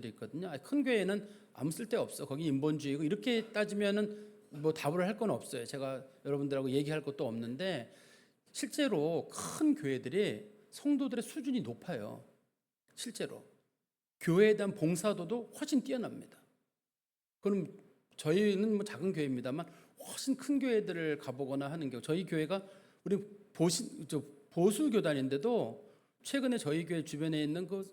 있거든요. 큰 교회는 아무 쓸데 없어. 거기 인본주의고 이렇게 따지면은 뭐 답을 할 건 없어요. 제가 여러분들하고 얘기할 것도 없는데 실제로 큰 교회들이 성도들의 수준이 높아요. 실제로 교회에 대한 봉사도도 훨씬 뛰어납니다. 그럼 저희는 뭐 작은 교회입니다만 훨씬 큰 교회들을 가보거나 하는 경우 저희 교회가 우리 보수 교단인데도 최근에 저희 교회 주변에 있는 그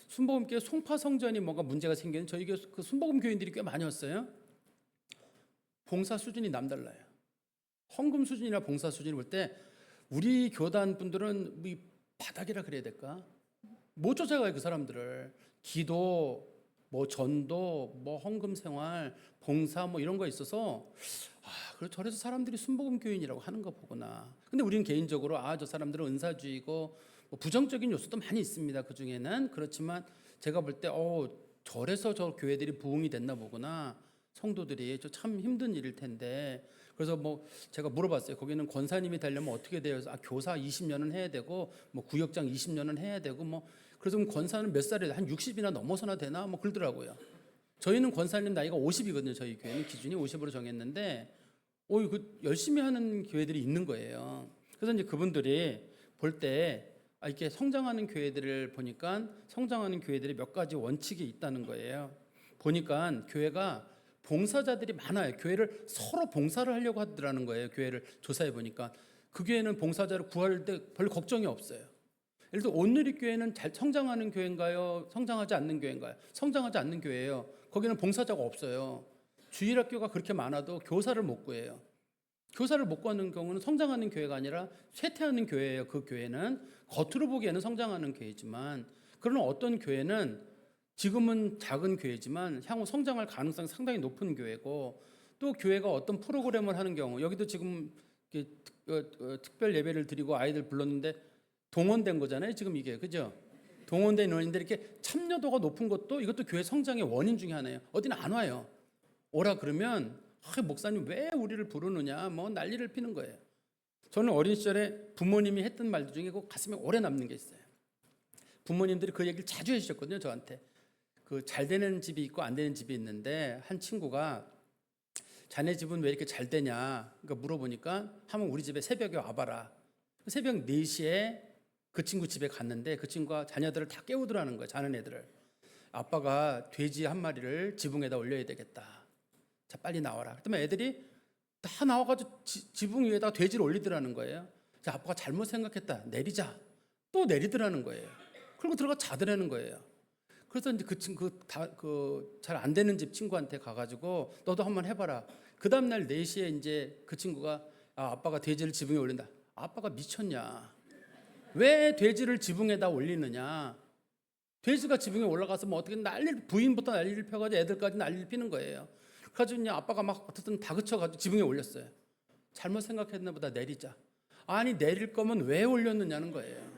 순복음교회 송파성전이 뭔가 문제가 생기는 저희 교회 그 순복음 교인들이 꽤 많이 왔어요. 봉사 수준이 남달라요. 헌금 수준이나 봉사 수준을 볼 때 우리 교단 분들은 뭐 바닥이라 그래야 될까? 못 쫓아가요 그 사람들을. 기도, 뭐 전도, 뭐 헌금 생활, 봉사 뭐 이런 거 있어서 그래 저래서 사람들이 순복음 교인이라고 하는 거 보구나. 근데 우리는 개인적으로 저 사람들은 은사주의고 뭐 부정적인 요소도 많이 있습니다. 그 중에는 그렇지만 제가 볼 때 저래서 저 교회들이 부흥이 됐나 보구나. 성도들이 참 힘든 일일 텐데 그래서 뭐 제가 물어봤어요. 거기는 권사님이 되려면 어떻게 돼요? 교사 20년은 해야 되고 뭐 구역장 20년은 해야 되고 뭐 그래서 그럼 권사는 몇 살이에요? 한 60이나 넘어서나 되나? 뭐 그러더라고요. 저희는 권사님 나이가 50이거든요. 저희 교회는 기준이 50으로 정했는데 그 열심히 하는 교회들이 있는 거예요. 그래서 이제 그분들이 볼 때 이렇게 성장하는 교회들을 보니까 성장하는 교회들이 몇 가지 원칙이 있다는 거예요. 보니까 교회가 봉사자들이 많아요. 교회를 서로 봉사를 하려고 하더라는 거예요. 교회를 조사해 보니까 그 교회는 봉사자를 구할 때 별 걱정이 없어요. 예를 들어 온누리 교회는 잘 성장하는 교회인가요? 성장하지 않는 교회인가요? 성장하지 않는 교회예요. 거기는 봉사자가 없어요. 주일학교가 그렇게 많아도 교사를 못 구해요. 교사를 못 구하는 경우는 성장하는 교회가 아니라 쇠퇴하는 교회예요. 그 교회는 겉으로 보기에는 성장하는 교회지만 그러나 어떤 교회는 지금은 작은 교회지만 향후 성장할 가능성이 상당히 높은 교회고 또 교회가 어떤 프로그램을 하는 경우 여기도 지금 특별 예배를 드리고 아이들 불렀는데 동원된 거잖아요. 지금 이게 그죠? 동원된 인원인데 이렇게 참여도가 높은 것도 이것도 교회 성장의 원인 중에 하나예요. 어디는 안 와요. 오라 그러면 목사님 왜 우리를 부르느냐 뭐 난리를 피는 거예요. 저는 어린 시절에 부모님이 했던 말들 중에 그 가슴에 오래 남는 게 있어요. 부모님들이 그 얘기를 자주 해주셨거든요. 저한테. 그 잘 되는 집이 있고 안 되는 집이 있는데 한 친구가 자네 집은 왜 이렇게 잘 되냐 그러니까 물어보니까 한번 우리 집에 새벽에 와봐라. 새벽 4시에 그 친구 집에 갔는데 그 친구가 자녀들을 다 깨우더라는 거예요. 자는 애들을. 아빠가 돼지 한 마리를 지붕에다 올려야 되겠다. 자 빨리 나와라. 그러면 애들이 다 나와가지고 지붕 위에다 돼지를 올리더라는 거예요. 자 아빠가 잘못 생각했다. 내리자. 또 내리더라는 거예요. 그리고 들어가 자더라는 거예요. 그래서 이제 그 친구 잘 안 되는 집 친구한테 가가지고 너도 한번 해봐라. 그 다음날 4시에 이제 그 친구가 아빠가 돼지를 지붕에 올린다. 아빠가 미쳤냐? 왜 돼지를 지붕에다 올리느냐? 돼지가 지붕에 올라가서 뭐 어떻게 부인부터 난리를 펴가지고 애들까지 난리를 피는 거예요. 그래가지고 이제 아빠가 막 어떻든 다그쳐가지고 지붕에 올렸어요. 잘못 생각했나 보다 내리자. 아니 내릴 거면 왜 올렸느냐는 거예요.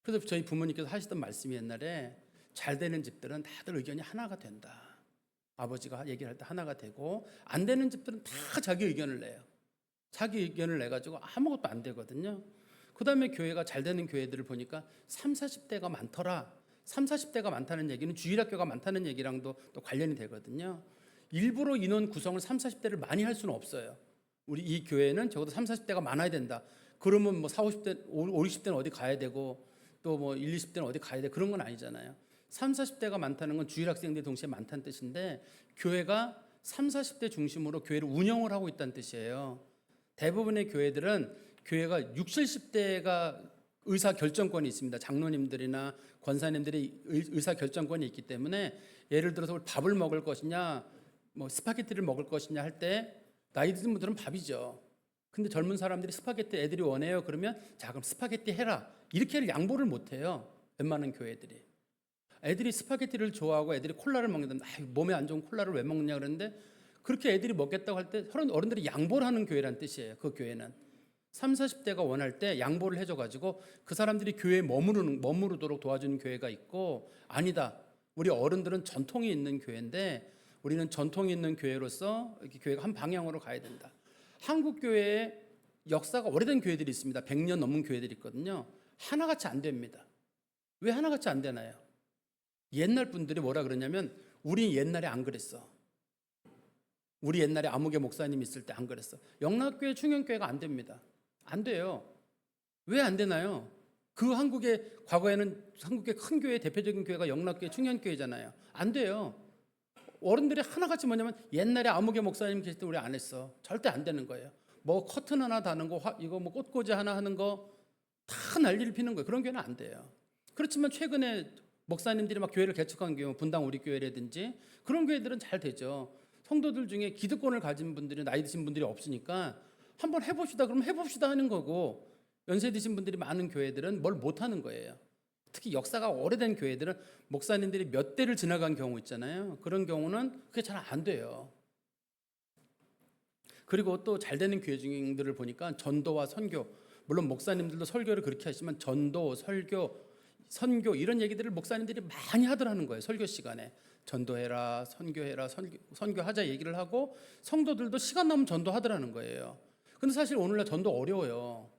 그래서 저희 부모님께서 하시던 말씀이 옛날에 잘 되는 집들은 다들 의견이 하나가 된다. 아버지가 얘기할 때 하나가 되고 안 되는 집들은 다 자기 의견을 내요. 자기 의견을 내가지고 아무것도 안 되거든요. 그 다음에 교회가 잘 되는 교회들을 보니까 30, 40대가 많더라. 30, 40대가 많다는 얘기는 주일학교가 많다는 얘기랑도 또 관련이 되거든요. 일부러 인원 구성을 30, 40대를 많이 할 수는 없어요. 우리 이 교회는 적어도 30, 40대가 많아야 된다. 그러면 뭐 40, 50대, 50, 60대는 어디 가야 되고 또 뭐 20, 20대는 어디 가야 돼. 그런 건 아니잖아요. 30, 40대가 많다는 건 주일학생들이 동시에 많다는 뜻인데 교회가 30, 40대 중심으로 교회를 운영을 하고 있다는 뜻이에요. 대부분의 교회들은 교회가 60, 70대가 의사 결정권이 있습니다. 장로님들이나 권사님들이 의사 결정권이 있기 때문에 예를 들어서 밥을 먹을 것이냐 뭐 스파게티를 먹을 것이냐 할 때 나이 드신 분들은 밥이죠. 근데 젊은 사람들이 스파게티 애들이 원해요. 그러면 자 그럼 스파게티 해라. 이렇게 양보를 못 해요. 웬만한 교회들이. 애들이 스파게티를 좋아하고 애들이 콜라를 먹는다. 몸에 안 좋은 콜라를 왜 먹느냐 그러는데 그렇게 애들이 먹겠다고 할 때 어른들이 양보를 하는 교회란 뜻이에요. 그 교회는. 30, 40대가 원할 때 양보를 해줘가지고 그 사람들이 교회에 머무르도록 도와주는 교회가 있고 아니다. 우리 어른들은 전통이 있는 교회인데 우리는 전통이 있는 교회로서 이렇게 교회가 한 방향으로 가야 된다. 한국 교회에 역사가 오래된 교회들이 있습니다. 100년 넘은 교회들이 있거든요. 하나같이 안 됩니다. 왜 하나같이 안 되나요? 옛날 분들이 뭐라 그러냐면 우리 옛날에 안 그랬어. 우리 옛날에 아무개 목사님 있을 때 안 그랬어. 영락교회 충현교회가 안 됩니다. 안 돼요. 왜 안 되나요? 그 한국의 과거에는 한국의 큰 교회 대표적인 교회가 영락교회 충현교회잖아요. 안 돼요. 어른들이 하나같이 뭐냐면 옛날에 아무개 목사님 계실 때 우리 안 했어. 절대 안 되는 거예요. 뭐 커튼 하나 다는 거, 이거 뭐 꽃꽂이 하나 하는 거 다 난리를 피는 거예요. 그런 교회는 안 돼요. 그렇지만 최근에 목사님들이 막 교회를 개척한 교회, 분당 우리 교회라든지 그런 교회들은 잘 되죠. 성도들 중에 기득권을 가진 분들이 나이 드신 분들이 없으니까 한번 해봅시다. 그럼 해봅시다 하는 거고 연세 드신 분들이 많은 교회들은 뭘 못하는 거예요. 특히 역사가 오래된 교회들은 목사님들이 몇 대를 지나간 경우 있잖아요. 그런 경우는 그게 잘 안 돼요. 그리고 또 잘 되는 교회 중들을 보니까 전도와 선교, 물론 목사님들도 설교를 그렇게 하시지만 전도, 설교, 선교 이런 얘기들을 목사님들이 많이 하더라는 거예요. 설교 시간에 전도해라, 선교해라, 선교하자 얘기를 하고 성도들도 시간 나면 전도하더라는 거예요. 근데 사실 오늘날 전도 어려워요.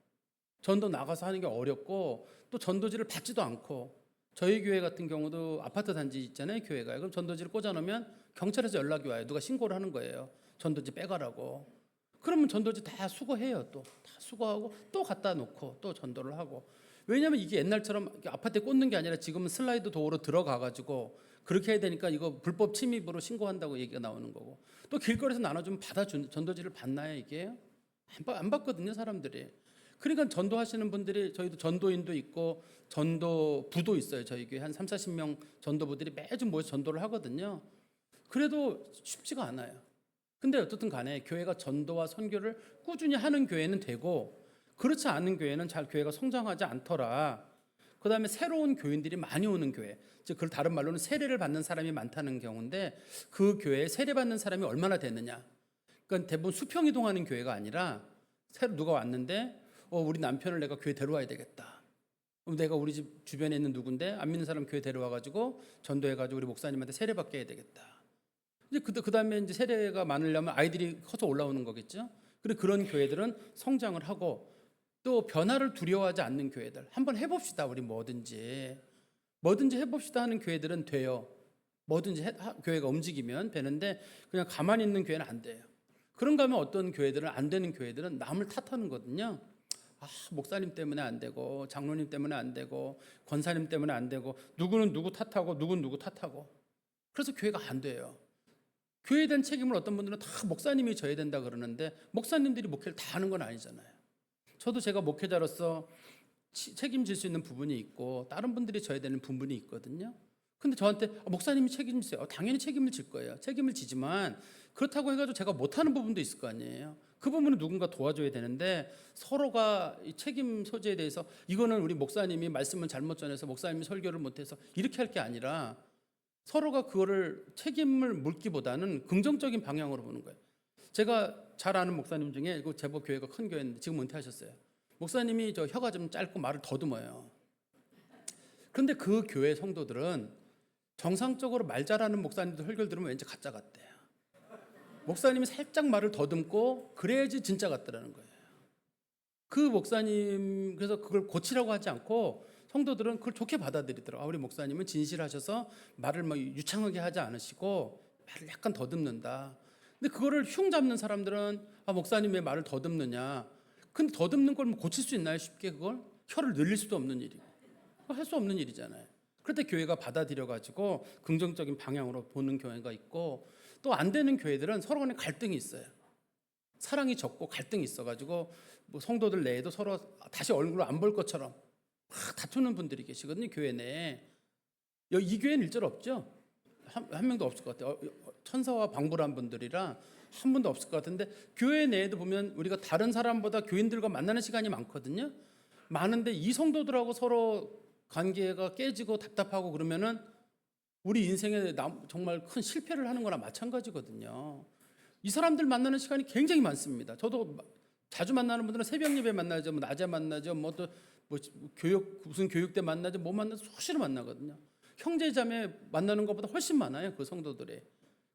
전도 나가서 하는 게 어렵고 또 전도지를 받지도 않고 저희 교회 같은 경우도 아파트 단지 있잖아요. 교회가. 그럼 전도지를 꽂아놓으면 경찰에서 연락이 와요. 누가 신고를 하는 거예요. 전도지 빼가라고. 그러면 전도지 다 수거해요. 또 다 수거하고 또 갖다 놓고 또 전도를 하고. 왜냐하면 이게 옛날처럼 아파트에 꽂는 게 아니라 지금은 슬라이드 도어로 들어가가지고 그렇게 해야 되니까 이거 불법 침입으로 신고한다고 얘기가 나오는 거고 또 길거리에서 나눠주면 전도지를 받나요 이게? 안 받거든요 사람들이. 그러니까 전도하시는 분들이 저희도 전도인도 있고 전도부도 있어요. 저희 교회 한 30-40명 전도부들이 매주 모여서 전도를 하거든요. 그래도 쉽지가 않아요. 근데 어떻든 간에 교회가 전도와 선교를 꾸준히 하는 교회는 되고 그렇지 않은 교회는 잘 교회가 성장하지 않더라. 그다음에 새로운 교인들이 많이 오는 교회. 즉 그걸 다른 말로는 세례를 받는 사람이 많다는 경우인데 그 교회에 세례 받는 사람이 얼마나 되느냐. 그러니까 대부분 수평 이동하는 교회가 아니라 새로 누가 왔는데 우리 남편을 내가 교회 데려와야 되겠다. 그럼 내가 우리 집 주변에 있는 누군데 안 믿는 사람 교회 데려와가지고 전도해가지고 우리 목사님한테 세례 받게 해야 되겠다. 이제 그 다음에 이제 세례가 많으려면 아이들이 커서 올라오는 거겠죠. 그리고 그런 교회들은 성장을 하고 또 변화를 두려워하지 않는 교회들 한번 해봅시다. 우리 뭐든지 해봅시다 하는 교회들은 돼요. 뭐든지 교회가 움직이면 되는데 그냥 가만히 있는 교회는 안 돼요. 그런가 하면 어떤 교회들은 안 되는 교회들은 남을 탓하는 거거든요. 목사님 때문에 안 되고 장로님 때문에 안 되고 권사님 때문에 안 되고 누구는 누구 탓하고 누구는 누구 탓하고 그래서 교회가 안 돼요. 교회에 대한 책임을 어떤 분들은 다 목사님이 져야 된다 그러는데 목사님들이 목회를 다 하는 건 아니잖아요. 저도 제가 목회자로서 책임질 수 있는 부분이 있고 다른 분들이 져야 되는 부분이 있거든요. 근데 저한테 목사님이 책임지세요. 당연히 책임을 질 거예요. 책임을 지지만 그렇다고 해가지고 제가 못하는 부분도 있을 거 아니에요. 그 부분은 누군가 도와줘야 되는데 서로가 이 책임 소재에 대해서 이거는 우리 목사님이 말씀을 잘못 전해서 목사님이 설교를 못해서 이렇게 할 게 아니라 서로가 그거를 책임을 묻기보다는 긍정적인 방향으로 보는 거예요. 제가 잘 아는 목사님 중에 제법 교회가 큰 교회인데 지금 은퇴하셨어요. 목사님이 저 혀가 좀 짧고 말을 더듬어요. 그런데 그 교회 성도들은 정상적으로 말 잘하는 목사님들 설교를 들으면 왠지 가짜 같대요. 목사님이 살짝 말을 더듬고 그래야지 진짜 같더라는 거예요. 그 목사님 그래서 그걸 고치라고 하지 않고 성도들은 그걸 좋게 받아들이더라고요. 우리 목사님은 진실하셔서 말을 막 유창하게 하지 않으시고 말을 약간 더듬는다. 근데 그거를 흉 잡는 사람들은 목사님 왜 말을 더듬느냐. 근데 더듬는 걸 고칠 수 있나요? 쉽게 그걸? 혀를 늘릴 수도 없는 일이고. 할 수 없는 일이잖아요. 그런데 교회가 받아들여가지고 긍정적인 방향으로 보는 교회가 있고 또 안 되는 교회들은 서로 간에 갈등이 있어요. 사랑이 적고 갈등이 있어가지고 뭐 성도들 내에도 서로 다시 얼굴을 안 볼 것처럼 막 다투는 분들이 계시거든요. 교회 내에. 이 교회는 일절 없죠. 한 명도 없을 것 같아요. 천사와 방불한 분들이라 한 분도 없을 것 같은데 교회 내에도 보면 우리가 다른 사람보다 교인들과 만나는 시간이 많거든요. 많은데 이 성도들하고 서로 관계가 깨지고 답답하고 그러면은 우리 인생에 정말 큰 실패를 하는 거나 마찬가지거든요. 이 사람들 만나는 시간이 굉장히 많습니다. 저도 자주 만나는 분들은 새벽 예배 만나죠, 뭐 낮에 만나죠, 무슨 교육때 만나죠, 뭐 만나죠, 수시로 만나거든요. 형제자매 만나는 것보다 훨씬 많아요, 그 성도들이.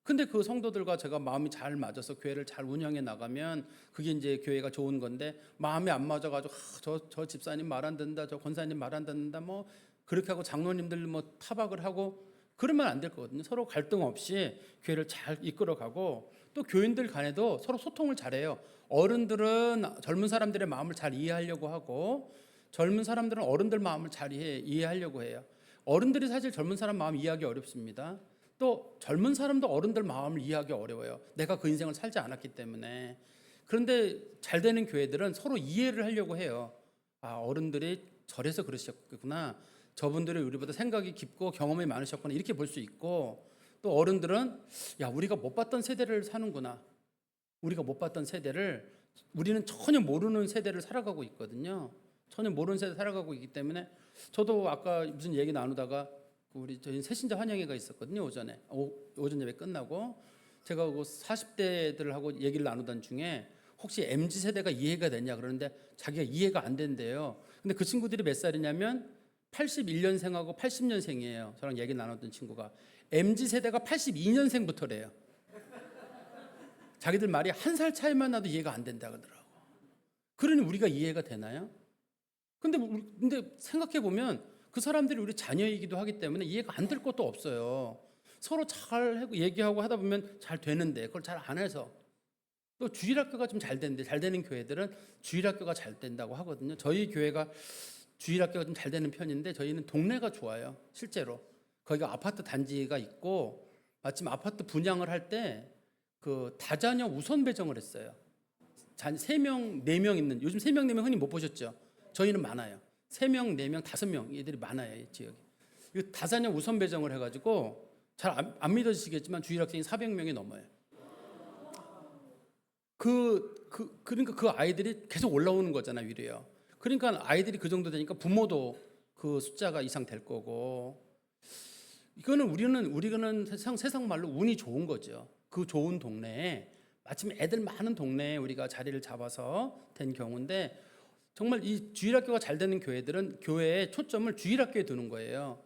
근데 그 성도들과 제가 마음이 잘 맞아서 교회를 잘 운영해 나가면 그게 이제 교회가 좋은 건데 마음이 안 맞아가지고 저 집사님 말 안 듣는다, 저 권사님 말 안 듣는다, 뭐 그렇게 하고 장로님들 뭐 타박을 하고 그러면 안 될 거거든요. 서로 갈등 없이 교회를 잘 이끌어가고 또 교인들 간에도 서로 소통을 잘해요. 어른들은 젊은 사람들의 마음을 잘 이해하려고 하고 젊은 사람들은 어른들 마음을 잘 이해하려고 해요. 어른들이 사실 젊은 사람 마음 이해하기 어렵습니다. 또 젊은 사람도 어른들 마음을 이해하기 어려워요. 내가 그 인생을 살지 않았기 때문에. 그런데 잘 되는 교회들은 서로 이해를 하려고 해요. 아, 어른들이 저래서 그러셨구나. 저분들이 우리보다 생각이 깊고 경험이 많으셨구나. 이렇게 볼 수 있고 또 어른들은 야, 우리가 못 봤던 세대를 사는구나. 우리가 못 봤던 세대를 우리는 전혀 모르는 세대를 살아가고 있거든요. 전혀 모르는 세대 살아가고 있기 때문에 저도 아까 무슨 얘기 나누다가 우리 저희 새신자 환영회가 있었거든요. 오전에 오전 예배 끝나고 제가 그 40대들하고 얘기를 나누던 중에 혹시 MZ 세대가 이해가 되냐 그러는데 자기가 이해가 안 된대요. 근데 그 친구들이 몇 살이냐면 81년생하고 80년생이에요. 저랑 얘기 나눴던 친구가 MZ 세대가 82년생부터래요. 자기들 말이 한 살 차이만 나도 이해가 안 된다 그러더라고. 그러니 우리가 이해가 되나요? 근데 생각해 보면 그 사람들이 우리 자녀이기도 하기 때문에 이해가 안 될 것도 없어요. 서로 잘 얘기하고 하다 보면 잘 되는데 그걸 잘 안 해서 또 주일학교가 좀 잘 되는데 잘 되는 교회들은 주일학교가 잘 된다고 하거든요. 저희 교회가 주일학교가 좀 잘 되는 편인데 저희는 동네가 좋아요. 실제로 거기가 아파트 단지가 있고 마침 아파트 분양을 할 때 그 다자녀 우선 배정을 했어요. 3명, 4명 있는 요즘 3명, 4명 흔히 못 보셨죠? 저희는 많아요. 3명, 4명, 5명 애들이 많아요. 이 지역에. 이 다자녀 우선 배정을 해가지고 잘 안 믿어지시겠지만 주일학생이 400명이 넘어요. 그러니까 그 아이들이 계속 올라오는 거잖아요, 위로요. 그러니까 아이들이 그 정도 되니까 부모도 그 숫자가 이상 될 거고. 이거는 우리는 세상 말로 운이 좋은 거죠. 그 좋은 동네에 마침 애들 많은 동네에 우리가 자리를 잡아서 된 경우인데 정말 이 주일학교가 잘 되는 교회들은 교회의 초점을 주일학교에 두는 거예요.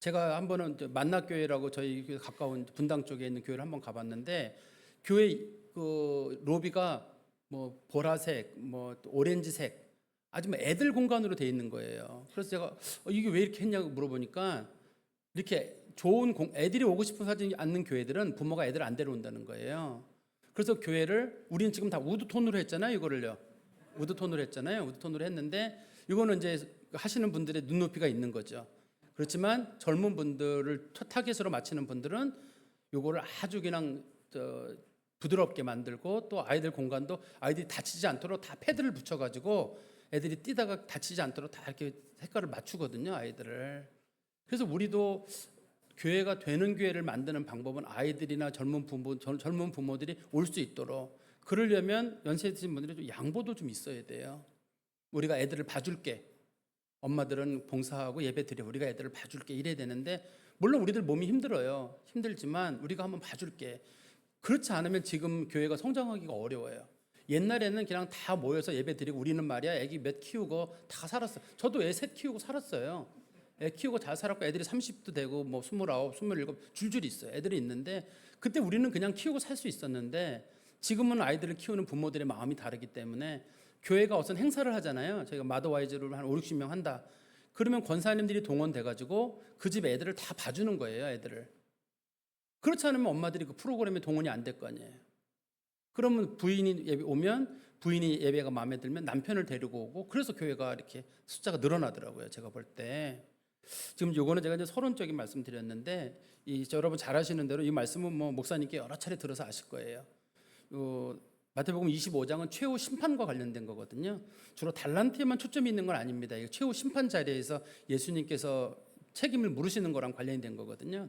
제가 한 번은 만나교회라고 저희 가까운 분당 쪽에 있는 교회를 한번 가봤는데 교회 그 로비가 뭐 보라색, 뭐 오렌지색 아주 뭐 애들 공간으로 돼 있는 거예요. 그래서 제가 이게 왜 이렇게 했냐고 물어보니까 이렇게 좋은 애들이 오고 싶은 사진이 않는 교회들은 부모가 애들 안 데려온다는 거예요. 그래서 교회를 우리는 지금 다 우드톤으로 했잖아요. 이거를요. 우드톤으로 했잖아요. 우드톤으로 했는데 이거는 이제 하시는 분들의 눈높이가 있는 거죠. 그렇지만 젊은 분들을 첫 타겟으로 맞추는 분들은 이거를 아주 그냥 부드럽게 만들고 또 아이들 공간도 아이들이 다치지 않도록 다 패드를 붙여가지고 애들이 뛰다가 다치지 않도록 다 이렇게 색깔을 맞추거든요. 아이들을. 그래서 우리도 교회가 되는 교회를 만드는 방법은 아이들이나 젊은 부모들이 올 수 있도록 그러려면 연세 드신 분들이 좀 양보도 좀 있어야 돼요. 우리가 애들을 봐줄게. 엄마들은 봉사하고 예배 드려 우리가 애들을 봐줄게 이래야 되는데 물론 우리들 몸이 힘들어요. 힘들지만 우리가 한번 봐줄게. 그렇지 않으면 지금 교회가 성장하기가 어려워요. 옛날에는 그냥 다 모여서 예배 드리고 우리는 말이야 애기 몇 키우고 다 살았어요. 저도 애 셋 키우고 살았어요. 애 키우고 잘 살았고 애들이 30도 되고 뭐 29, 27 줄줄이 있어요. 애들이 있는데 그때 우리는 그냥 키우고 살 수 있었는데 지금은 아이들을 키우는 부모들의 마음이 다르기 때문에 교회가 어떤 행사를 하잖아요. 저희가 마더와이즈를 한 5, 60명 한다. 그러면 권사님들이 동원돼가지고 그 집 애들을 다 봐주는 거예요. 애들을. 그렇지 않으면 엄마들이 그 프로그램에 동원이 안 될 거 아니에요. 그러면 부인이 예배 오면 부인이 예배가 마음에 들면 남편을 데리고 오고 그래서 교회가 이렇게 숫자가 늘어나더라고요. 제가 볼 때. 지금 요거는 제가 이제 서론적인 말씀 드렸는데 여러분 잘 아시는 대로 이 말씀은 뭐 목사님께 여러 차례 들어서 아실 거예요. 마태복음 25장은 최후 심판과 관련된 거거든요. 주로 달란트에만 초점이 있는 건 아닙니다. 최후 심판 자리에서 예수님께서 책임을 물으시는 거랑 관련이 된 거거든요.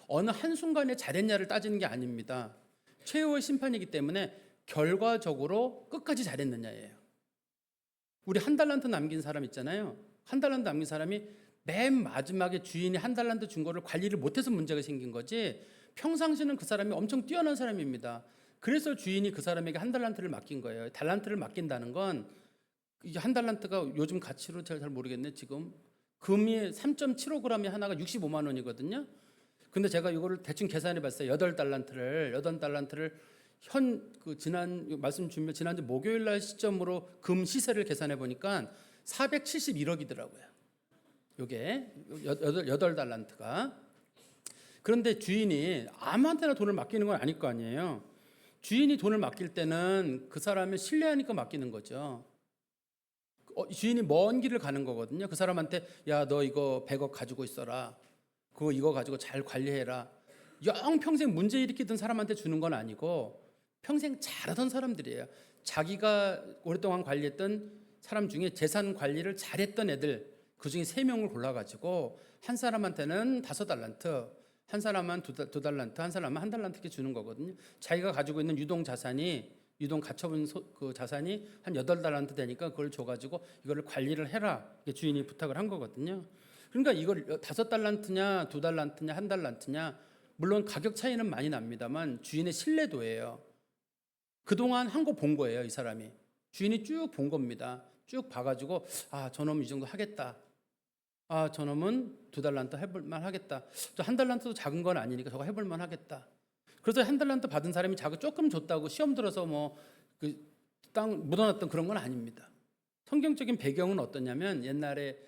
어느 한순간에 잘했냐를 따지는 게 아닙니다. 최후의 심판이기 때문에 결과적으로 끝까지 잘했느냐예요. 우리 한 달란트 남긴 사람 있잖아요. 한 달란트 남긴 사람이 맨 마지막에 주인이 한 달란트 준 거를 관리를 못해서 문제가 생긴 거지 평상시는 그 사람이 엄청 뛰어난 사람입니다. 그래서 주인이 그 사람에게 한 달란트를 맡긴 거예요. 달란트를 맡긴다는 건 이게 한 달란트가 요즘 가치로 잘 모르겠네. 지금 금이 3.75g이 하나가 65만 원이거든요. 근데 제가 이거를 대충 계산해 봤어요. 8달란트를 지난주 목요일 날 시점으로 금 시세를 계산해 보니까 471억이더라고요. 요게 8달란트가. 그런데 주인이 아무한테나 돈을 맡기는 건 아닐 거 아니에요. 주인이 돈을 맡길 때는 그 사람을 신뢰하니까 맡기는 거죠. 주인이 먼 길을 가는 거거든요. 그 사람한테 야, 너 이거 100억 가지고 있어라. 그거 이거 가지고 잘 관리해라. 영 평생 문제 일으키던 사람한테 주는 건 아니고 평생 잘하던 사람들이에요. 자기가 오랫동안 관리했던 사람 중에 재산 관리를 잘했던 애들 그중에 3명을 골라가지고 한 사람한테는 5달란트, 한 사람은 2달란트, 한 사람은 1달란트 이렇게 주는 거거든요. 자기가 가지고 있는 유동 가처분 그 자산이 한 8달란트 되니까 그걸 줘가지고 이거를 관리를 해라. 주인이 부탁을 한 거거든요. 그러니까 이걸 5달란트냐, 2달란트냐, 1달란트냐, 물론 가격 차이는 많이 납니다만 주인의 신뢰도예요. 그동안 한 거 본 거예요, 이 사람이. 주인이 쭉 본 겁니다. 쭉 봐가지고 아, 저놈 이 정도 하겠다. 아, 저놈은 2달란트 해볼만 하겠다. 저 1달란트도 작은 건 아니니까 저거 해볼만 하겠다. 그래서 1달란트 받은 사람이 자꾸 조금 줬다고 시험 들어서 뭐 그 땅 묻어놨던 그런 건 아닙니다. 성경적인 배경은 어떠냐면 옛날에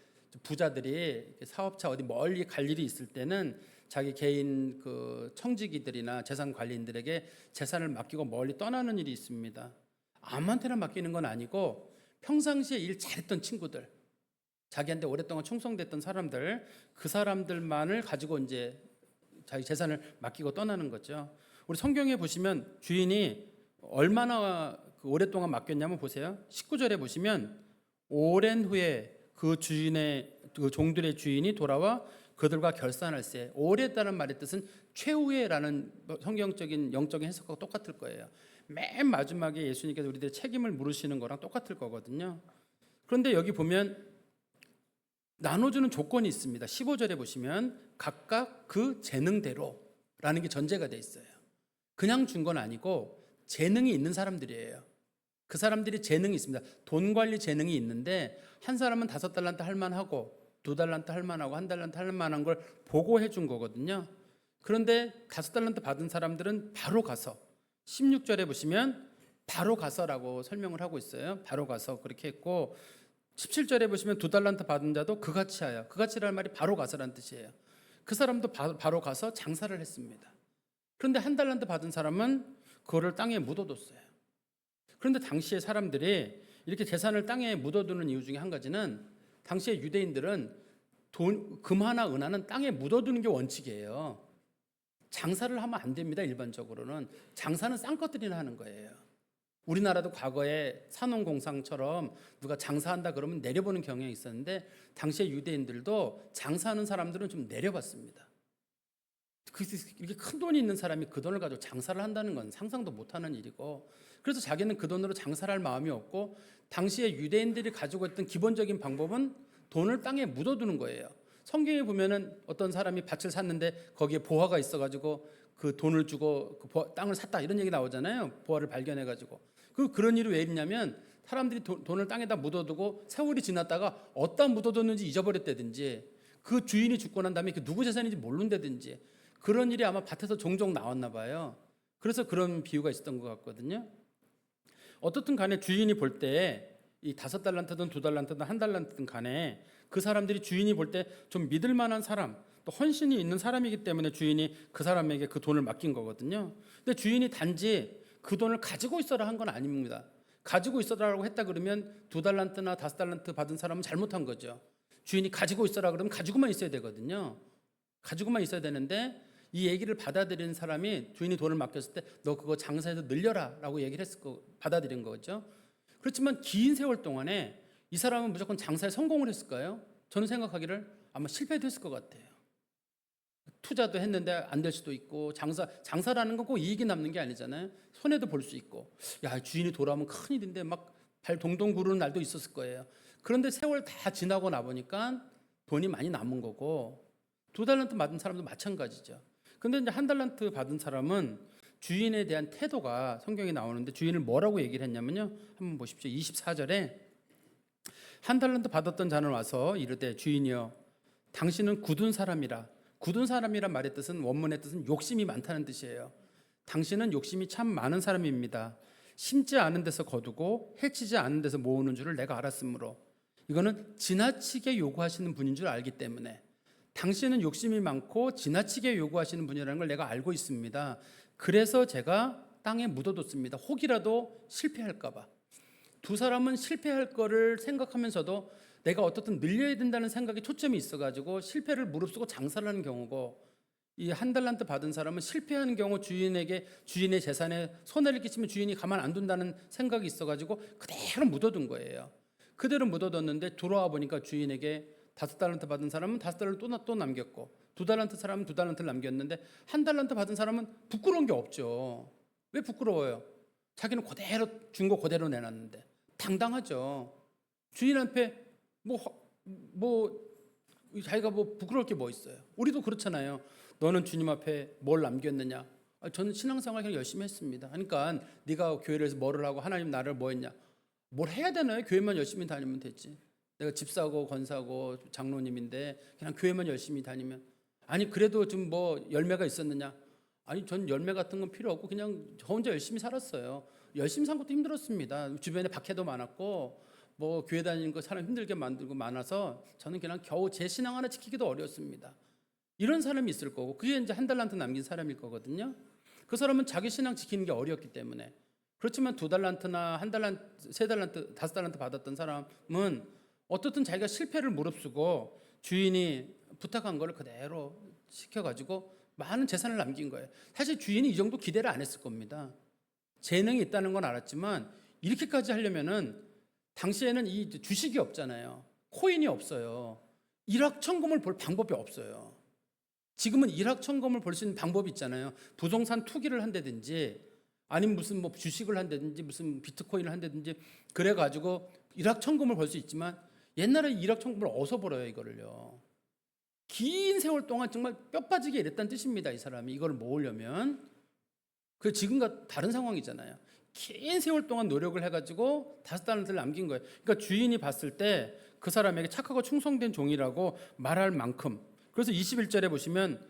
부자들이 사업차 어디 멀리 갈 일이 있을 때는 자기 개인 그 청지기들이나 재산 관리인들에게 재산을 맡기고 멀리 떠나는 일이 있습니다. 아무한테나 맡기는 건 아니고 평상시에 일 잘했던 친구들, 자기한테 오랫동안 충성됐던 사람들, 그 사람들만을 가지고 이제 자기 재산을 맡기고 떠나는 거죠. 우리 성경에 보시면 주인이 얼마나 오랫동안 맡겼냐면 보세요. 19절에 보시면 오랜 후에 그 종들의 주인이 돌아와 그들과 결산할세. 오래다는 말의 뜻은 최후에라는 성경적인 영적인 해석과 똑같을 거예요. 맨 마지막에 예수님께서 우리들의 책임을 물으시는 거랑 똑같을 거거든요. 그런데 여기 보면 나눠주는 조건이 있습니다. 15절에 보시면 각각 그 재능대로라는 게 전제가 돼 있어요. 그냥 준 건 아니고 재능이 있는 사람들이에요. 그 사람들이 재능이 있습니다. 돈 관리 재능이 있는데 한 사람은 5달란트 할 만하고 2달란트 할 만하고 1달란트 할 만한 걸 보고해 준 거거든요. 그런데 5달란트 받은 사람들은 바로 가서 16절에 보시면 바로 가서라고 설명을 하고 있어요. 바로 가서 그렇게 했고 17절에 보시면 2달란트 받은 자도 그같이 하여. 그같이라는 말이 바로 가서라는 뜻이에요. 그 사람도 바로 가서 장사를 했습니다. 그런데 1달란트 받은 사람은 그거를 땅에 묻어뒀어요. 그런데 당시에 사람들이 이렇게 재산을 땅에 묻어두는 이유 중에 한 가지는 당시에 유대인들은 금 하나 은 하나는 땅에 묻어두는 게 원칙이에요. 장사를 하면 안 됩니다. 일반적으로는 장사는 쌍꺼들이나 하는 거예요. 우리나라도 과거에 산업공상처럼 누가 장사한다 그러면 내려보는 경향이 있었는데 당시에 유대인들도 장사하는 사람들은 좀 내려봤습니다. 이렇게 큰 돈이 있는 사람이 그 돈을 가지고 장사를 한다는 건 상상도 못하는 일이고, 그래서 자기는 그 돈으로 장사를 할 마음이 없고 당시에 유대인들이 가지고 있던 기본적인 방법은 돈을 땅에 묻어두는 거예요. 성경에 보면은 어떤 사람이 밭을 샀는데 거기에 보화가 있어가지고 그 돈을 주고 그 땅을 샀다 이런 얘기 나오잖아요. 보화를 발견해가지고. 그런 일이 왜 있냐면 사람들이 돈을 땅에다 묻어두고 세월이 지났다가 어디다 묻어뒀는지 잊어버렸다든지 그 주인이 죽고 난 다음에 그 누구 재산인지 모른다든지 그런 일이 아마 밭에서 종종 나왔나 봐요. 그래서 그런 비유가 있었던 것 같거든요. 어떻든 간에 주인이 볼 때 이 5달란트든 2달란트든 1달란트든 간에 그 사람들이 주인이 볼 때 좀 믿을 만한 사람, 또 헌신이 있는 사람이기 때문에 주인이 그 사람에게 그 돈을 맡긴 거거든요. 근데 주인이 단지 그 돈을 가지고 있어라 한 건 아닙니다. 가지고 있어라라고 했다 그러면 2달란트나 5달란트 받은 사람은 잘못한 거죠. 주인이 가지고 있어라 그러면 가지고만 있어야 되거든요. 가지고만 있어야 되는데 이 얘기를 받아들이는 사람이 주인이 돈을 맡겼을 때 너 그거 장사해서 늘려라라고 얘기를 했을 거 받아들인 거죠. 그렇지만 긴 세월 동안에 이 사람은 무조건 장사에 성공을 했을까요? 저는 생각하기를 아마 실패도 했을 것 같아요. 투자도 했는데 안 될 수도 있고 장사라는 건 꼭 이익이 남는 게 아니잖아요. 손해도 볼 수 있고 야 주인이 돌아오면 큰일인데 막 발 동동 구르는 날도 있었을 거예요. 그런데 세월 다 지나고 나보니까 돈이 많이 남은 거고 2달란트 받은 사람도 마찬가지죠. 근데 이제 1달란트 받은 사람은 주인에 대한 태도가 성경에 나오는데 주인을 뭐라고 얘기를 했냐면요. 한번 보십시오. 24절에 1달란트 받았던 자는 와서 이르되 주인이여 당신은 굳은 사람이라. 굳은 사람이란 말의 뜻은 원문의 뜻은 욕심이 많다는 뜻이에요. 당신은 욕심이 참 많은 사람입니다. 심지 않은 데서 거두고 해치지 않은 데서 모으는 줄을 내가 알았으므로. 이거는 지나치게 요구하시는 분인 줄 알기 때문에 당신은 욕심이 많고 지나치게 요구하시는 분이라는 걸 내가 알고 있습니다. 그래서 제가 땅에 묻어뒀습니다. 혹이라도 실패할까 봐. 두 사람은 실패할 거를 생각하면서도 내가 어떻든 늘려야 된다는 생각에 초점이 있어가지고 실패를 무릅쓰고 장사를 하는 경우고, 이 한 달란트 받은 사람은 실패하는 경우 주인에게 주인의 재산에 손해를 끼치면 주인이 가만 안 둔다는 생각이 있어가지고 그대로 묻어둔 거예요. 그대로 묻어뒀는데 돌아와 보니까 주인에게 5달란트 받은 사람은 5달란트 또 남겼고, 2달란트 사람은 2달란트를 남겼는데, 1달란트 받은 사람은 부끄러운 게 없죠. 왜 부끄러워요? 자기는 그대로 준 거 그대로 내놨는데 당당하죠. 주인 앞에 뭐 자기가 뭐 부끄러울 게 뭐 있어요. 우리도 그렇잖아요. 너는 주님 앞에 뭘 남겼느냐? 저는 신앙생활 그냥 열심히 했습니다. 그러니까 네가 교회를 해서 뭐를 하고 하나님 나를 뭐 했냐? 뭘 해야 되나요? 교회만 열심히 다니면 되지. 내가 집사고 건사고 장로님인데 그냥 교회만 열심히 다니면, 아니 그래도 좀 뭐 열매가 있었느냐? 아니 전 열매 같은 건 필요 없고 그냥 저 혼자 열심히 살았어요. 열심히 산 것도 힘들었습니다. 주변에 박해도 많았고 뭐 교회 다니는 거 사람 힘들게 만들고 많아서 저는 그냥 겨우 제 신앙 하나 지키기도 어려웠습니다. 이런 사람이 있을 거고, 그게 이제 1달란트 남긴 사람일 거거든요. 그 사람은 자기 신앙 지키는 게 어렵기 때문에. 그렇지만 2달란트나 1달란트, 3달란트, 5달란트 받았던 사람은 어떻든 자기가 실패를 무릅쓰고 주인이 부탁한 거를 그대로 시켜가지고 많은 재산을 남긴 거예요. 사실 주인이 이 정도 기대를 안 했을 겁니다. 재능이 있다는 건 알았지만 이렇게까지 하려면은 당시에는 이 주식이 없잖아요. 코인이 없어요. 일확천금을 볼 방법이 없어요. 지금은 일확천금을 볼 수 있는 방법이 있잖아요. 부동산 투기를 한다든지 아니면 무슨 뭐 주식을 한다든지 무슨 비트코인을 한다든지 그래가지고 일확천금을 벌 수 있지만, 옛날에 일확천금을 어디서 벌어요 이거를요. 긴 세월 동안 정말 뼈 빠지게 일했다는 뜻입니다. 이 사람이 이걸 모으려면. 그 지금과 다른 상황이잖아요. 긴 세월 동안 노력을 해가지고 5달란트를 남긴 거예요. 그러니까 주인이 봤을 때 그 사람에게 착하고 충성된 종이라고 말할 만큼. 그래서 21절에 보시면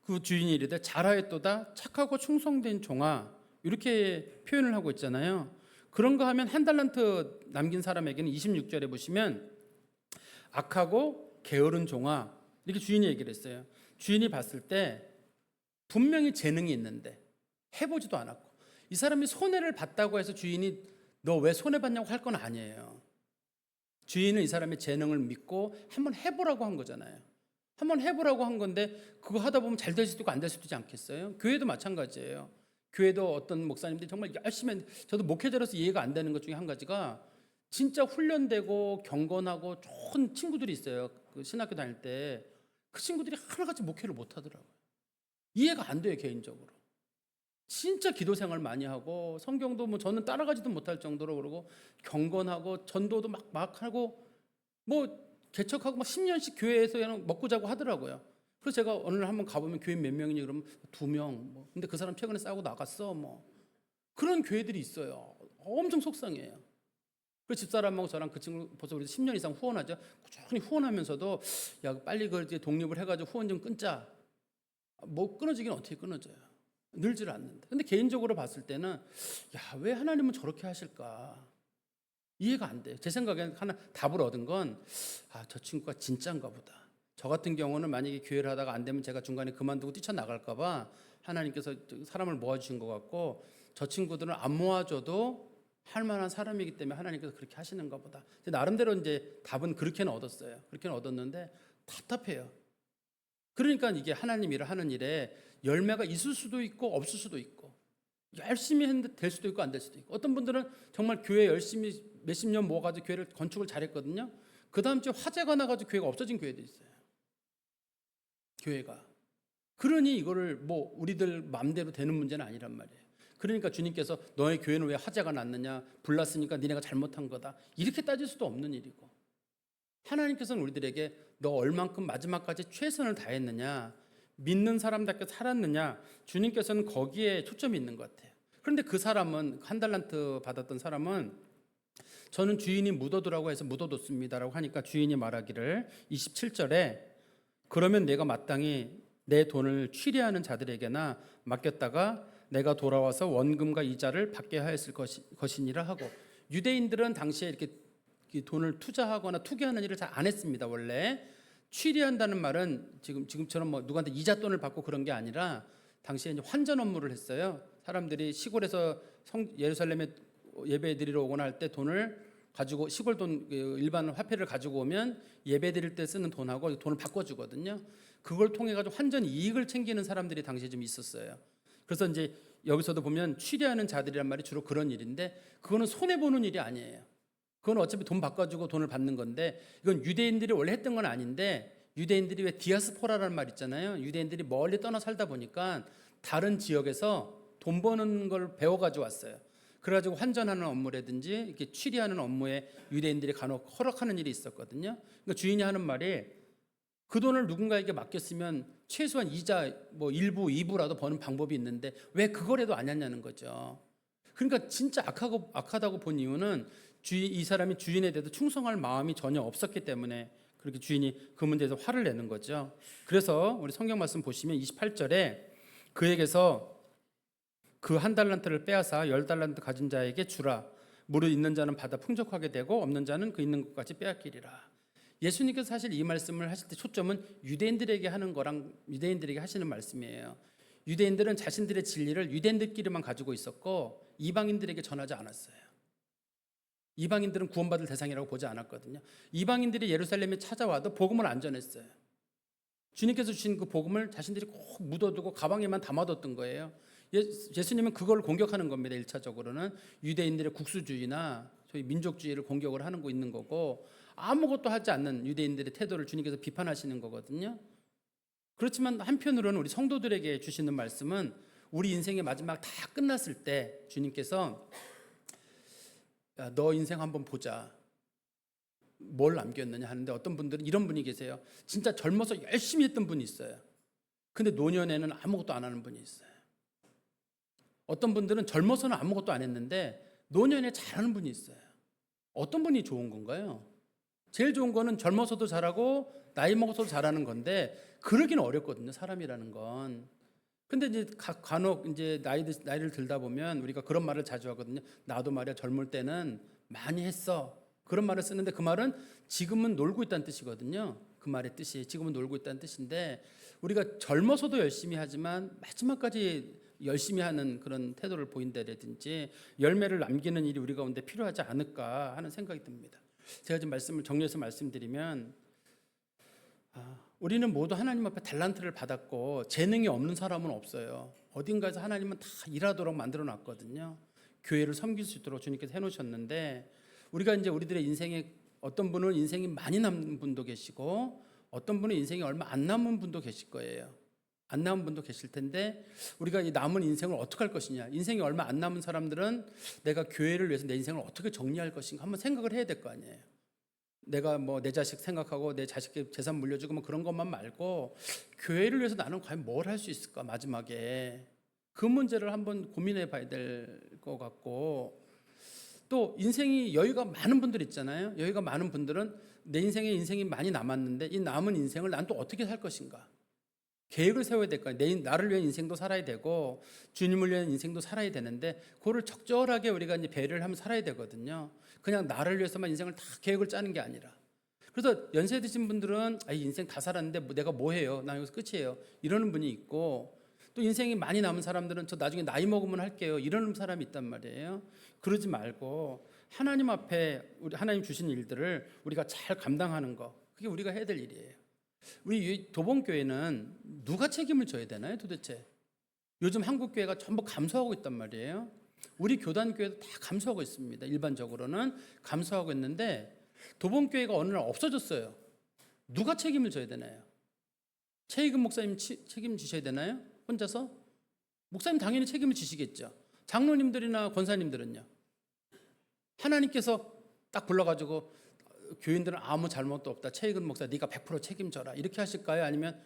그 주인이 이르되 잘하였도다 착하고 충성된 종아, 이렇게 표현을 하고 있잖아요. 그런가 하면 1달란트 남긴 사람에게는 26절에 보시면 악하고 게으른 종아, 이렇게 주인이 얘기를 했어요. 주인이 봤을 때 분명히 재능이 있는데 해보지도 않았고, 이 사람이 손해를 봤다고 해서 주인이 너 왜 손해봤냐고 할 건 아니에요. 주인은 이 사람의 재능을 믿고 한번 해보라고 한 거잖아요. 한번 해보라고 한 건데 그거 하다 보면 잘 될 수도 있고 안 될 수도 있지 않겠어요? 교회도 마찬가지예요. 교회도 어떤 목사님들이 정말 열심히, 저도 목회자로서 이해가 안 되는 것 중에 한 가지가 진짜 훈련되고 경건하고 좋은 친구들이 있어요. 그 신학교 다닐 때 그 친구들이 하나같이 목회를 못 하더라고요. 이해가 안 돼요, 개인적으로. 진짜 기도 생활 많이 하고 성경도 뭐 저는 따라가지도 못할 정도로, 그러고 경건하고 전도도 막 하고 뭐 개척하고 막 10년씩 교회에서 그냥 먹고 자고 하더라고요. 그래서 제가 어느 날 한번 가보면 교회 몇 명이니 그러면 2명. 뭐 근데 그 사람 최근에 싸우고 나갔어. 뭐 그런 교회들이 있어요. 엄청 속상해요. 그 집사람하고 저랑 그 친구 벌써 우리 10년 이상 후원하죠. 꾸준히 후원하면서도 야 빨리 그 이제 독립을 해가지고 후원 좀 끊자. 뭐 끊어지긴 어떻게 끊어져요? 늘질 않는데. 근데 개인적으로 봤을 때는 야 왜 하나님은 저렇게 하실까? 이해가 안 돼요. 제 생각에는 하나 답을 얻은 건 저 친구가 진짜인가 보다. 저 같은 경우는 만약에 교회를 하다가 안 되면 제가 중간에 그만두고 뛰쳐나갈까 봐 하나님께서 사람을 모아주신 것 같고, 저 친구들은 안 모아줘도 할 만한 사람이기 때문에 하나님께서 그렇게 하시는가 보다. 나름대로 이제 답은 그렇게는 얻었어요. 그렇게는 얻었는데 답답해요. 그러니까 이게 하나님 일을 하는 일에 열매가 있을 수도 있고 없을 수도 있고, 열심히 했는데 될 수도 있고 안 될 수도 있고, 어떤 분들은 정말 교회 열심히 몇십 년 모아가지고 교회를 건축을 잘했거든요. 그 다음 주에 화재가 나가지고 교회가 없어진 교회도 있어요. 교회가. 그러니 이거를 뭐 우리들 마음대로 되는 문제는 아니란 말이에요. 그러니까 주님께서 너의 교회는 왜 화재가 났느냐, 불났으니까 니네가 잘못한 거다, 이렇게 따질 수도 없는 일이고, 하나님께서는 우리들에게 너 얼만큼 마지막까지 최선을 다했느냐, 믿는 사람답게 살았느냐, 주님께서는 거기에 초점이 있는 것 같아요. 그런데 그 사람은, 1달란트 받았던 사람은 저는 주인이 묻어두라고 해서 묻어뒀습니다라고 하니까 주인이 말하기를 27절에 그러면 내가 마땅히 내 돈을 취리하는 자들에게나 맡겼다가 내가 돌아와서 원금과 이자를 받게 하였을 것이니라 하고, 유대인들은 당시에 이렇게 돈을 투자하거나 투기하는 일을 잘 안 했습니다. 원래 취리한다는 말은 지금처럼 뭐 누구한테 이자 돈을 받고 그런 게 아니라 당시에 이제 환전 업무를 했어요. 사람들이 시골에서 예루살렘에 예배 드리러 오거나 할 때 돈을 가지고 시골 돈 일반 화폐를 가지고 오면 예배 드릴 때 쓰는 돈하고 돈을 바꿔 주거든요. 그걸 통해 가지고 환전 이익을 챙기는 사람들이 당시에 좀 있었어요. 그래서 이제 여기서도 보면 취리하는 자들이란 말이 주로 그런 일인데 그거는 손해 보는 일이 아니에요. 그건 어차피 돈 바꿔주고 돈을 받는 건데 이건 유대인들이 원래 했던 건 아닌데 유대인들이 왜 디아스포라라는 말 있잖아요. 유대인들이 멀리 떠나 살다 보니까 다른 지역에서 돈 버는 걸 배워가지고 왔어요. 그래가지고 환전하는 업무라든지 이렇게 취리하는 업무에 유대인들이 간혹 허락하는 일이 있었거든요. 그러니까 주인이 하는 말이 그 돈을 누군가에게 맡겼으면 최소한 이자 뭐 1부, 2부라도 버는 방법이 있는데 왜 그거라도 안 했냐는 거죠. 그러니까 진짜 악하다고 본 이유는 이 사람이 주인에 대해서 충성할 마음이 전혀 없었기 때문에 그렇게 주인이 그 문제에서 화를 내는 거죠. 그래서 우리 성경 말씀 보시면 28절에 그에게서 그 한 달란트를 빼앗아 10달란트 가진 자에게 주라. 무릇 있는 자는 받아 풍족하게 되고 없는 자는 그 있는 것까지 빼앗기리라. 예수님께서 사실 이 말씀을 하실 때 초점은 유대인들에게 하는 거랑 유대인들에게 하시는 말씀이에요. 유대인들은 자신들의 진리를 유대인들끼리만 가지고 있었고 이방인들에게 전하지 않았어요. 이방인들은 구원받을 대상이라고 보지 않았거든요. 이방인들이 예루살렘에 찾아와도 복음을 안 전했어요. 주님께서 주신 그 복음을 자신들이 꼭 묻어두고 가방에만 담아뒀던 거예요. 예수님은 그걸 공격하는 겁니다. 1차적으로는 유대인들의 국수주의나 소위 민족주의를 공격을 하는 거 있는 거고 아무것도 하지 않는 유대인들의 태도를 주님께서 비판하시는 거거든요. 그렇지만 한편으로는 우리 성도들에게 주시는 말씀은 우리 인생의 마지막 다 끝났을 때 주님께서 야, 너 인생 한번 보자. 뭘 남겼느냐 하는데 어떤 분들은 이런 분이 계세요. 진짜 젊어서 열심히 했던 분이 있어요. 근데 노년에는 아무것도 안 하는 분이 있어요. 어떤 분들은 젊어서는 아무것도 안 했는데 노년에 잘하는 분이 있어요. 어떤 분이 좋은 건가요? 제일 좋은 거는 젊어서도 잘하고 나이 먹어서도 잘하는 건데 그러기는 어렵거든요. 사람이라는 건. 근데 이제 간혹 이제 나이를 들다 보면 우리가 그런 말을 자주 하거든요. 나도 말이야 젊을 때는 많이 했어. 그런 말을 쓰는데 그 말은 지금은 놀고 있다는 뜻이거든요. 그 말의 뜻이 지금은 놀고 있다는 뜻인데 우리가 젊어서도 열심히 하지만 마지막까지 열심히 하는 그런 태도를 보인다든지 열매를 남기는 일이 우리 가운데 필요하지 않을까 하는 생각이 듭니다. 제가 좀 말씀을 정리해서 말씀드리면 우리는 모두 하나님 앞에 달란트를 받았고 재능이 없는 사람은 없어요. 어딘가에서 하나님은 다 일하도록 만들어 놨거든요. 교회를 섬길 수 있도록 주님께서 해놓으셨는데 우리가 이제 우리들의 인생에 어떤 분은 인생이 많이 남은 분도 계시고 어떤 분은 인생이 얼마 안 남은 분도 계실 거예요. 안 남은 분도 계실 텐데 우리가 이 남은 인생을 어떻게 할 것이냐. 인생이 얼마 안 남은 사람들은 내가 교회를 위해서 내 인생을 어떻게 정리할 것인가 한번 생각을 해야 될 거 아니에요. 내가 뭐 내 자식 생각하고 내 자식께 재산 물려주고 뭐 그런 것만 말고 교회를 위해서 나는 과연 뭘 할 수 있을까 마지막에 그 문제를 한번 고민해 봐야 될 것 같고 또 인생이 여유가 많은 분들 있잖아요. 여유가 많은 분들은 내 인생이 많이 남았는데 이 남은 인생을 난 또 어떻게 살 것인가 계획을 세워야 될 거예요. 나를 위한 인생도 살아야 되고 주님을 위한 인생도 살아야 되는데 그거를 적절하게 우리가 이제 배려를 하면 살아야 되거든요. 그냥 나를 위해서만 인생을 다 계획을 짜는 게 아니라. 그래서 연세 드신 분들은 이 인생 다 살았는데 내가 뭐 해요? 나 여기서 끝이에요. 이러는 분이 있고 또 인생이 많이 남은 사람들은 저 나중에 나이 먹으면 할게요. 이러는 사람이 있단 말이에요. 그러지 말고 하나님 앞에 우리 하나님 주신 일들을 우리가 잘 감당하는 거 그게 우리가 해야 될 일이에요. 우리 도봉교회는 누가 책임을 져야 되나요 도대체? 요즘 한국교회가 전부 감수하고 있단 말이에요. 우리 교단교회도 다 감수하고 있습니다. 일반적으로는 감수하고 있는데 도봉교회가 어느 날 없어졌어요. 누가 책임을 져야 되나요? 최희근 목사님 책임지셔야 되나요? 혼자서? 목사님 당연히 책임을 지시겠죠. 장로님들이나 권사님들은요? 하나님께서 딱 불러가지고 교인들은 아무 잘못도 없다. 최희근 목사 네가 100% 책임져라. 이렇게 하실까요? 아니면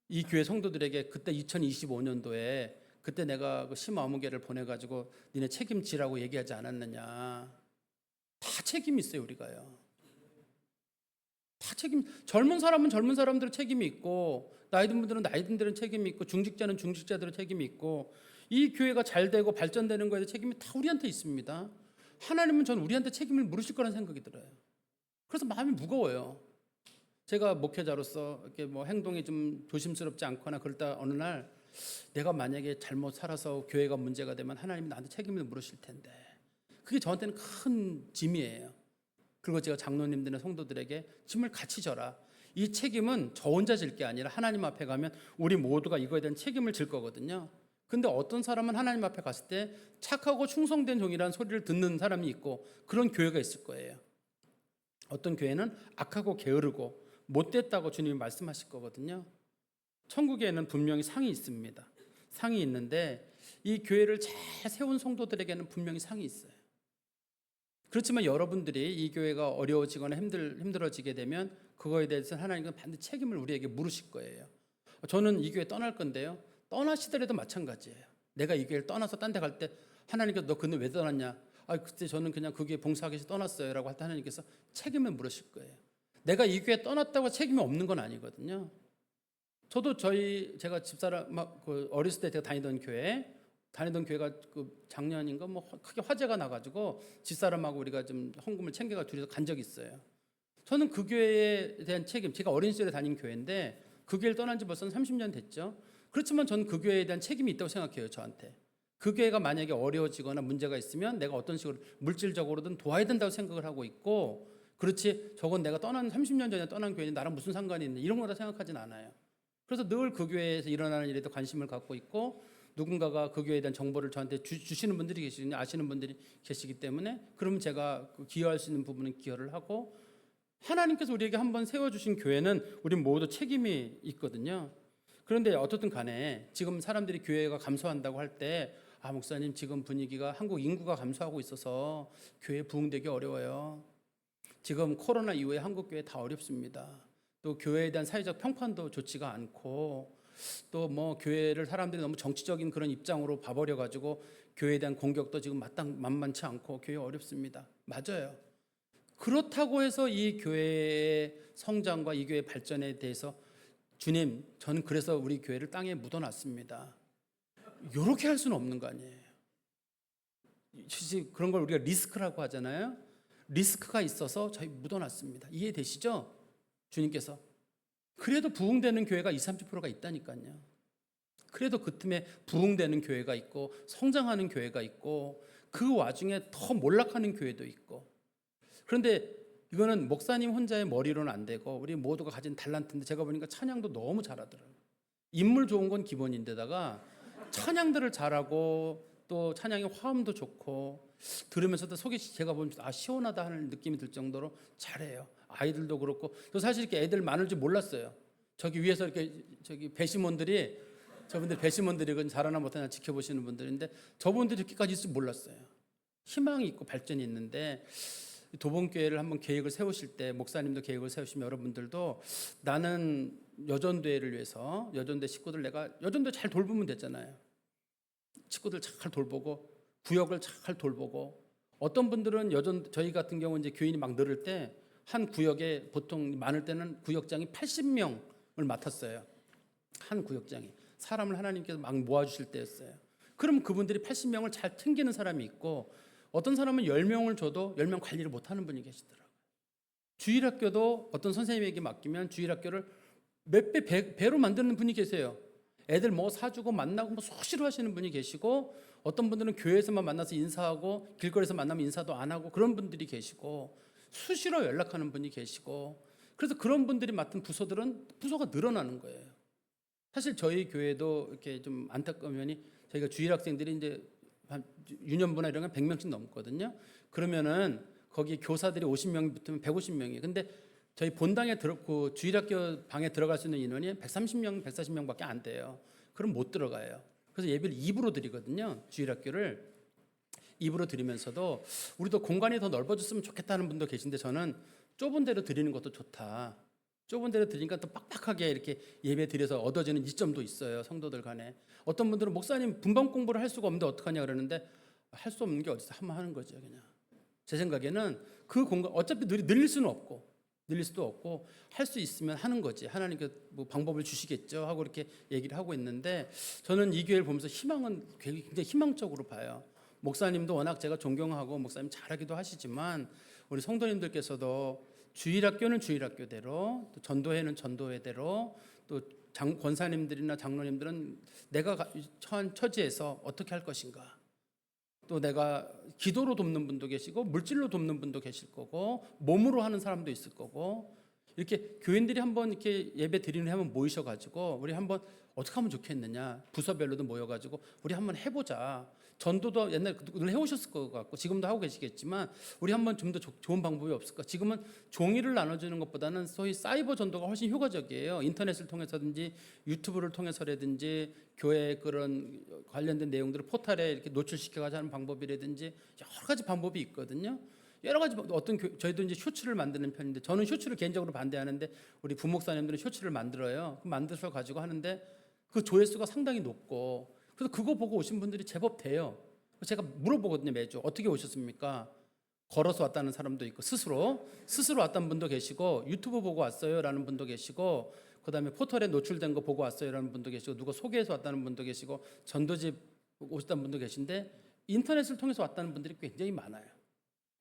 이 교회 성도들에게 그때 2025년도에 그때 내가 그 심어무개를 보내가지고 니네 책임지라고 얘기하지 않았느냐. 다 책임이 있어요 우리가요. 다 책임. 젊은 사람은 젊은 사람들의 책임이 있고 나이 든 분들은 나이 든들은 책임이 있고 중직자는 중직자들의 책임이 있고 이 교회가 잘 되고 발전되는 거에 대한 책임이 다 우리한테 있습니다. 하나님은 전 우리한테 책임을 물으실 거라는 생각이 들어요. 그래서 마음이 무거워요. 제가 목회자로서 이렇게 뭐 행동이 좀 조심스럽지 않거나 그럴 때 어느 날 내가 만약에 잘못 살아서 교회가 문제가 되면 하나님이 나한테 책임을 물으실 텐데 그게 저한테는 큰 짐이에요. 그리고 제가 장로님들이나 성도들에게 짐을 같이 져라. 이 책임은 저 혼자 질 게 아니라 하나님 앞에 가면 우리 모두가 이거에 대한 책임을 질 거거든요. 근데 어떤 사람은 하나님 앞에 갔을 때 착하고 충성된 종이라는 소리를 듣는 사람이 있고 그런 교회가 있을 거예요. 어떤 교회는 악하고 게으르고 못됐다고 주님이 말씀하실 거거든요. 천국에는 분명히 상이 있습니다. 상이 있는데 이 교회를 잘 세운 성도들에게는 분명히 상이 있어요. 그렇지만 여러분들이 이 교회가 어려워지거나 힘들어지게 되면 그거에 대해서 하나님은 반드시 책임을 우리에게 물으실 거예요. 저는 이 교회 떠날 건데요. 떠나시더라도 마찬가지예요. 내가 이 교회를 떠나서 딴 데 갈 때 하나님께서 너 그때 왜 떠났냐? 그때 저는 그냥 그 교회 봉사하기 위해서 떠났어요. 라고 할 때 하나님께서 책임을 물으실 거예요. 내가 이 교회에 떠났다고 책임이 없는 건 아니거든요. 저도 제가 집사람 어렸을 때 제가 다니던 교회가 그 작년인가 뭐 크게 화재가 나가지고 집사람하고 우리가 좀 헌금을 챙겨가 둘이서 간 적이 있어요. 저는 그 교회에 대한 책임, 제가 어린 시절에 다닌 교회인데 그 교회를 떠난 지 벌써 30년 됐죠. 그렇지만 저는 그 교회에 대한 책임이 있다고 생각해요. 저한테. 그 교회가 만약에 어려워지거나 문제가 있으면 내가 어떤 식으로 물질적으로든 도와야 된다고 생각을 하고 있고, 그렇지 저건 내가 30년 전에 떠난 교회니 나랑 무슨 상관이 있나 이런 거다 생각하진 않아요. 그래서 늘 그 교회에서 일어나는 일에 도 관심을 갖고 있고, 누군가가 그 교회에 대한 정보를 저한테 주시는 분들이 계시거든요. 아시는 분들이 계시기 때문에 그러면 제가 기여할 수 있는 부분은 기여를 하고, 하나님께서 우리에게 한번 세워주신 교회는 우리 모두 책임이 있거든요. 그런데 어떻든 간에 지금 사람들이 교회가 감소한다고 할 때 목사님 지금 분위기가 한국 인구가 감소하고 있어서 교회 부흥되기 어려워요. 지금 코로나 이후에 한국 교회 다 어렵습니다. 또 교회에 대한 사회적 평판도 좋지가 않고, 또 뭐 교회를 사람들이 너무 정치적인 그런 입장으로 봐버려 가지고 교회에 대한 공격도 지금 만만치 않고 교회 어렵습니다. 맞아요. 그렇다고 해서 이 교회의 성장과 이 교회의 발전에 대해서 주님, 저는 그래서 우리 교회를 땅에 묻어놨습니다. 이렇게 할 수는 없는 거 아니에요. 그런 걸 우리가 리스크라고 하잖아요. 리스크가 있어서 저희 묻어놨습니다. 이해되시죠? 주님께서. 그래도 부흥되는 교회가 20, 30%가 있다니까요. 그래도 그 틈에 부흥되는 교회가 있고 성장하는 교회가 있고 그 와중에 더 몰락하는 교회도 있고. 그런데 이거는 목사님 혼자의 머리로는 안 되고 우리 모두가 가진 달란트인데, 제가 보니까 찬양도 너무 잘하더라고요. 인물 좋은 건 기본인데다가 찬양들을 잘하고 또 찬양의 화음도 좋고 들으면서도 속이 제가 보면 시원하다 하는 느낌이 들 정도로 잘해요. 아이들도 그렇고. 저 사실 이렇게 애들 많을 줄 몰랐어요. 저기 위에서 이렇게 배심원들이, 저분들 배심원들이 잘하나 못하나 지켜보시는 분들인데 저분들이 이렇게까지 있을 줄 몰랐어요. 희망이 있고 발전이 있는데, 도봉교회를 한번 계획을 세우실 때, 목사님도 계획을 세우시면 여러분들도 나는 여전대를 위해서 여전대 식구들 내가 여전대 잘 돌보면 됐잖아요. 식구들 잘 돌보고 구역을 잘 돌보고, 어떤 분들은 저희 같은 경우 이제 교인이 막 늘을 때 한 구역에 보통 많을 때는 구역장이 80명을 맡았어요. 한 구역장이 사람을 하나님께서 막 모아주실 때였어요. 그럼 그분들이 80명을 잘 챙기는 사람이 있고, 어떤 사람은 10명을 줘도 10명 관리를 못하는 분이 계시더라고요. 주일학교도 어떤 선생님에게 맡기면 주일학교를 몇 배로 만드는 분이 계세요. 애들 뭐 사주고 만나고 뭐 수시로 하시는 분이 계시고, 어떤 분들은 교회에서만 만나서 인사하고 길거리에서 만나면 인사도 안 하고 그런 분들이 계시고, 수시로 연락하는 분이 계시고, 그래서 그런 분들이 맡은 부서가 늘어나는 거예요. 사실 저희 교회도 이렇게 좀 안타까운 면이, 저희가 주일학생들이 이제 한 유년부나 이런 건 100명씩 넘거든요. 그러면은 거기 교사들이 50명이 붙으면 150명이에요. 근데 저희 본당에 그 주일학교 방에 들어갈 수 있는 인원이 130명, 140명밖에 안 돼요. 그럼 못 들어가요. 그래서 예배를 2부로 드리거든요. 주일학교를 2부로 드리면서도 우리도 공간이 더 넓어졌으면 좋겠다는 분도 계신데, 저는 좁은 데로 드리는 것도 좋다. 좁은 데로 드리니까 또 빡빡하게 이렇게 예배 드려서 얻어지는 이점도 있어요. 성도들 간에. 어떤 분들은 목사님 분방 공부를 할 수가 없는데 어떡하냐 그러는데, 할 수 없는 게 어디서 한번 하는 거죠. 그냥 제 생각에는 그 공간 어차피 늘릴 수는 없고 늘릴 수도 없고 할 수 있으면 하는 거지. 하나님께 뭐 방법을 주시겠죠 하고 이렇게 얘기를 하고 있는데, 저는 이 교회를 보면서 희망은 굉장히 희망적으로 봐요. 목사님도 워낙 제가 존경하고 목사님 잘하기도 하시지만 우리 성도님들께서도 주일학교는 주일학교대로, 또 전도회는 전도회대로, 또 권사님들이나 장로님들은 내가 처한 처지에서 어떻게 할 것인가. 또 내가 기도로 돕는 분도 계시고 물질로 돕는 분도 계실 거고 몸으로 하는 사람도 있을 거고, 이렇게 교인들이 한번 이렇게 예배 드리는 해 한번 모이셔가지고 우리 한번 어떻게 하면 좋겠느냐, 부서별로도 모여가지고 우리 한번 해보자. 전도도 옛날에 늘 해오셨을 것 같고 지금도 하고 계시겠지만 우리 한번 좀 더 좋은 방법이 없을까. 지금은 종이를 나눠주는 것보다는 소위 사이버 전도가 훨씬 효과적이에요. 인터넷을 통해서든지 유튜브를 통해서라든지 교회 그런 관련된 내용들을 포털에 이렇게 노출시켜가지고 하는 방법이라든지 여러 가지 방법이 있거든요. 여러 가지 저희도 이제 쇼츠를 만드는 편인데, 저는 쇼츠를 개인적으로 반대하는데 우리 부목사님들은 쇼츠를 만들어요. 만들어서 가지고 하는데 그 조회수가 상당히 높고, 그래서 그거 보고 오신 분들이 제법 돼요. 제가 물어보거든요, 매주. 어떻게 오셨습니까? 걸어서 왔다는 사람도 있고 스스로 왔다는 분도 계시고, 유튜브 보고 왔어요라는 분도 계시고, 그다음에 포털에 노출된 거 보고 왔어요라는 분도 계시고, 누가 소개해서 왔다는 분도 계시고, 전도집 오셨다는 분도 계신데, 인터넷을 통해서 왔다는 분들이 굉장히 많아요.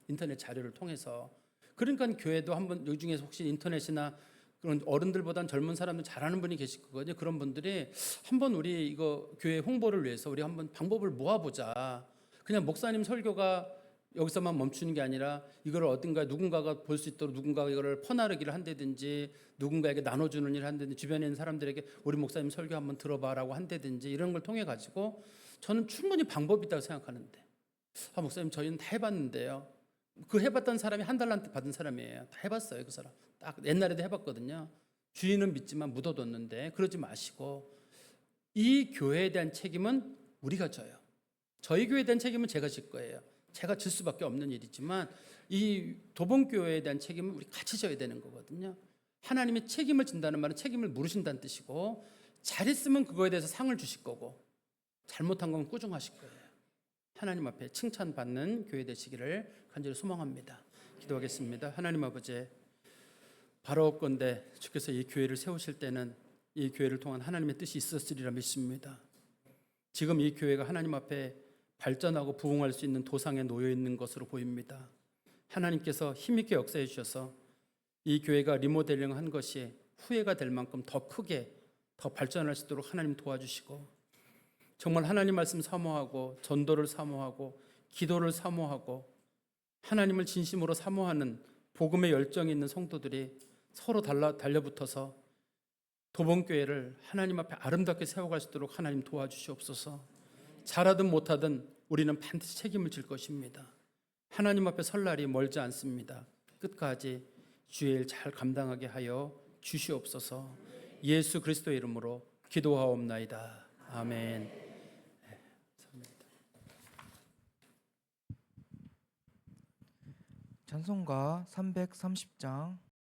인터넷 자료를 통해서. 그러니까 교회도 한번, 이 중에서 혹시 인터넷이나 그런 어른들보다는 젊은 사람들 잘하는 분이 계실 거거든요. 그런 분들이 한번 우리 이거 교회 홍보를 위해서 우리 한번 방법을 모아보자. 그냥 목사님 설교가 여기서만 멈추는 게 아니라 이걸 어딘가 누군가가 볼 수 있도록 누군가가 이거를 퍼나르기를 한다든지, 누군가에게 나눠주는 일을 한다든지, 주변에 있는 사람들에게 우리 목사님 설교 한번 들어봐라고 한다든지, 이런 걸 통해 가지고 저는 충분히 방법이 있다고 생각하는데, 목사님 저희는 다 해봤는데요. 그 해봤던 사람이 한 달란트 받은 사람이에요. 다 해봤어요. 그 사람 딱 옛날에도 해봤거든요. 주인은 믿지만 묻어뒀는데, 그러지 마시고 이 교회에 대한 책임은 우리가 져요. 저희 교회에 대한 책임은 제가 질 거예요. 제가 질 수밖에 없는 일이지만 이 도봉교회에 대한 책임은 우리 같이 져야 되는 거거든요. 하나님이 책임을 진다는 말은 책임을 물으신다는 뜻이고, 잘했으면 그거에 대해서 상을 주실 거고 잘못한 건 꾸중하실 거예요. 하나님 앞에 칭찬받는 교회 되시기를 간절히 소망합니다. 기도하겠습니다. 하나님 아버지, 바라옵건대 주께서 이 교회를 세우실 때는 이 교회를 통한 하나님의 뜻이 있었으리라 믿습니다. 지금 이 교회가 하나님 앞에 발전하고 부흥할 수 있는 도상에 놓여 있는 것으로 보입니다. 하나님께서 힘있게 역사해 주셔서 이 교회가 리모델링한 것이 후회가 될 만큼 더 크게 더 발전할 수 있도록 하나님 도와주시고, 정말 하나님 말씀 사모하고 전도를 사모하고 기도를 사모하고 하나님을 진심으로 사모하는 복음의 열정이 있는 성도들이 서로 달려붙어서 도봉교회를 하나님 앞에 아름답게 세워갈 수 있도록 하나님 도와주시옵소서. 잘하든 못하든 우리는 반드시 책임을 질 것입니다. 하나님 앞에 설 날이 멀지 않습니다. 끝까지 주의 일 잘 감당하게 하여 주시옵소서. 예수 그리스도의 이름으로 기도하옵나이다. 아멘. 찬송가 330장